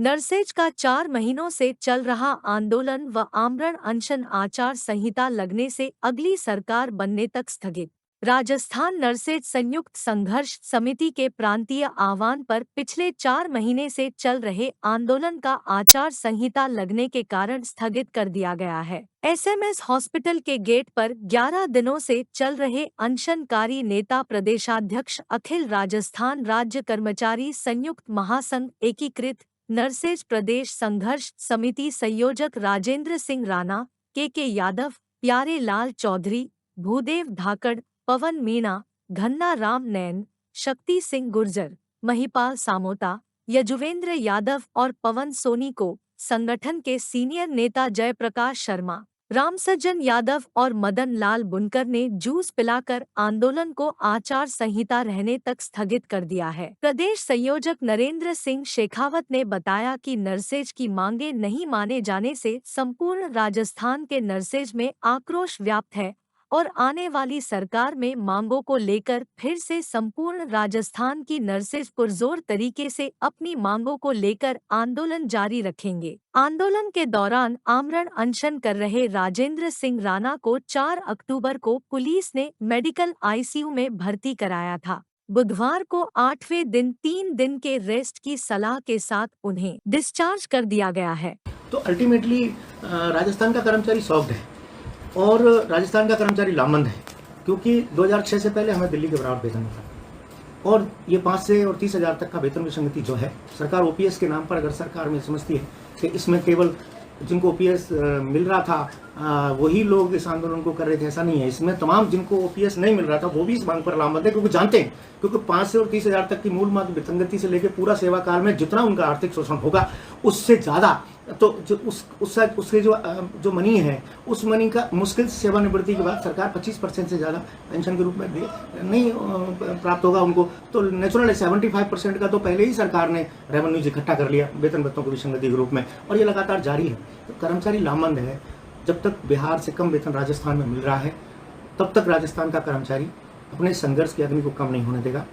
नरसेज का 4 महीनों से चल रहा आंदोलन व आमरण अनशन आचार संहिता लगने से अगली सरकार बनने तक स्थगित। राजस्थान नरसेज संयुक्त संघर्ष समिति के प्रांतीय आह्वान पर पिछले 4 महीने से चल रहे आंदोलन का आचार संहिता लगने के कारण स्थगित कर दिया गया है। एसएमएस हॉस्पिटल के गेट पर 11 दिनों से चल रहे अनशनकारी नेता प्रदेशाध्यक्ष अखिल राजस्थान राज्य कर्मचारी संयुक्त महासंघ एकीकृत नरसेज प्रदेश संघर्ष समिति संयोजक राजेंद्र सिंह राणा, के यादव, प्यारे लाल चौधरी, भूदेव धाकड़, पवन मीणा, घन्ना राम नैन, शक्ति सिंह गुर्जर, महिपाल सामोता, यजुवेंद्र यादव और पवन सोनी को संगठन के सीनियर नेता जयप्रकाश शर्मा, रामसज्जन यादव और मदन लाल बुनकर ने जूस पिलाकर आंदोलन को आचार संहिता रहने तक स्थगित कर दिया है। प्रदेश संयोजक नरेंद्र सिंह शेखावत ने बताया कि नरसेज की मांगे नहीं माने जाने से संपूर्ण राजस्थान के नरसेज में आक्रोश व्याप्त है और आने वाली सरकार में मांगों को लेकर फिर से संपूर्ण राजस्थान की नर्सेज पुरजोर तरीके से अपनी मांगों को लेकर आंदोलन जारी रखेंगे। आंदोलन के दौरान आमरण अनशन कर रहे राजेंद्र सिंह राणा को 4 अक्टूबर को पुलिस ने मेडिकल आईसीयू में भर्ती कराया था। बुधवार को 8वें दिन 3 दिन के रेस्ट की सलाह के साथ उन्हें डिस्चार्ज कर दिया गया है। तो अल्टीमेटली राजस्थान का कर्मचारी सॉफ्ट है और राजस्थान का कर्मचारी लामबंद है, क्योंकि 2006 से पहले हमें दिल्ली के बराबर वेतन मिलता और ये 5 से और 30 हज़ार तक का वेतन विसंगति जो है सरकार ओपीएस के नाम पर अगर सरकार में समझती है कि इसमें केवल जिनको ओपीएस मिल रहा था वही लोग इस आंदोलन को कर रहे थे, ऐसा नहीं है। इसमें तमाम जिनको ओपीएस नहीं मिल रहा था वो भी इस मांग पर लामबंद है, क्योंकि जानते हैं क्योंकि 5 से और 30 हज़ार तक की मूल मांग विसंगति से लेकर पूरा सेवा काल में जितना उनका आर्थिक शोषण होगा उससे ज़्यादा तो जो उसके जो मनी है उस मनी का मुश्किल से सेवानिवृत्ति के बाद सरकार 25% से ज़्यादा पेंशन के रूप में नहीं प्राप्त होगा उनको। तो नेचुरल 75% का तो पहले ही सरकार ने रेवेन्यूज इकट्ठा कर लिया वेतन भत्तों की विसंगति के रूप में, और ये लगातार जारी है। तो कर्मचारी लामबंद है। जब तक बिहार से कम वेतन राजस्थान में मिल रहा है तब तक राजस्थान का कर्मचारी अपने संघर्ष की अग्नि को कम नहीं होने देगा।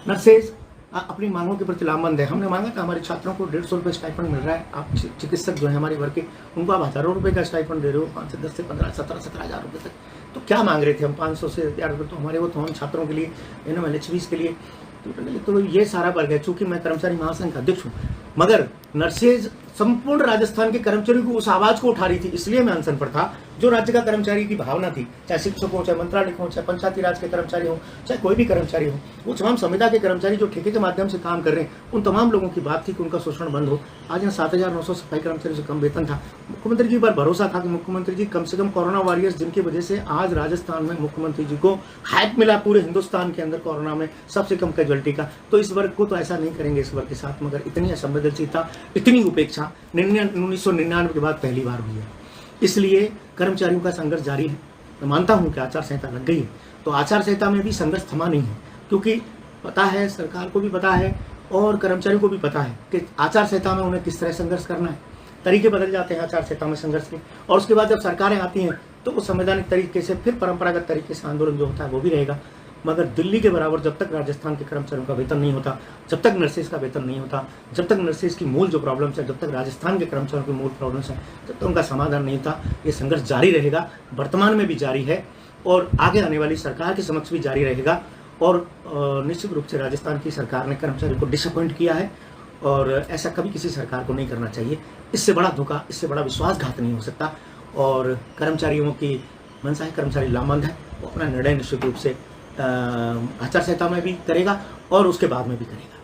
नर्सेज अपनी मांगों के प्रति लामबंद है। हमने मांगा था हमारे छात्रों को 150 रुपये स्टाइपेंड मिल रहा है। आप चिकित्सक जो है हमारे वर्ग के उनको आप हज़ारों रुपये का स्टाइपेंड दे रहे हो, 5 से 10 से 15 17 हज़ार रुपये तक। तो क्या मांग रहे थे हम? 500 से 1000 रुपये तो हमारे वो तो हम छात्रों के लिए एनएमएलएचबीस के लिए तो ये सारा वर्ग है। चूंकि मैं कर्मचारी महासंघ का अध्यक्ष हूँ, मगर नर्सेज संपूर्ण राजस्थान के कर्मचारियों की उस आवाज को उठा रही थी, इसलिए मैं अनशन पर था। जो राज्य का कर्मचारी की भावना थी, चाहे शिक्षक हो, चाहे मंत्रालय हो, चाहे पंचायती राज के कर्मचारी हो, चाहे कोई भी कर्मचारी हो, वो तमाम संविदा के कर्मचारी जो ठेके के माध्यम से काम कर रहे हैं, उन तमाम लोगों की बात थी कि उनका शोषण बंद हो। आज यहाँ 7,900 सफाई कर्मचारियों से कम वेतन था। मुख्यमंत्री जी पर भरोसा था कि मुख्यमंत्री जी कम से कम कोरोना वॉरियर्स जिनकी वजह से आज राजस्थान में मुख्यमंत्री जी को हाइप मिला पूरे हिंदुस्तान के अंदर कोरोना में सबसे कम कैजुअलिटी का, तो इस वर्ग को तो ऐसा नहीं करेंगे इस वर्ग के साथ। मगर इतनी असंवेदनशीलता, इतनी उपेक्षा 1999 के बाद पहली बार हुई है। इसलिए कर्मचारियों का संघर्ष जारी है। मैं मानता हूं कि आचार संहिता लग गई है, तो आचार संहिता में भी संघर्ष थमा नहीं है, क्योंकि पता है, सरकार को भी पता है और कर्मचारियों को भी पता है कि आचार संहिता में उन्हें किस तरह संघर्ष करना है। तरीके बदल जाते हैं आचार संहिता में संघर्ष के, और उसके बाद जब सरकारें आती हैं तो वो संवैधानिक तरीके से फिर परंपरागत तरीके से आंदोलन जो होता है वो भी रहेगा। मगर दिल्ली के बराबर जब तक राजस्थान के कर्मचारियों का वेतन नहीं होता, जब तक नर्सेज का वेतन नहीं होता, जब तक नर्सेज की मूल जो प्रॉब्लम्स है, जब तक राजस्थान के कर्मचारियों की मूल प्रॉब्लम्स हैं, जब तक उनका समाधान नहीं था, ये संघर्ष जारी रहेगा। वर्तमान में भी जारी है और आगे आने वाली सरकार के समक्ष भी जारी रहेगा। और निश्चित रूप से राजस्थान की सरकार ने कर्मचारियों को डिसअपॉइंट किया है और ऐसा कभी किसी सरकार को नहीं करना चाहिए। इससे बड़ा धोखा, इससे बड़ा विश्वासघात नहीं हो सकता। और कर्मचारियों की मंशा है, कर्मचारी लामबंद है, वो अपना निर्णय निश्चित रूप से आचार संहिता में भी करेगा और उसके बाद में भी करेगा।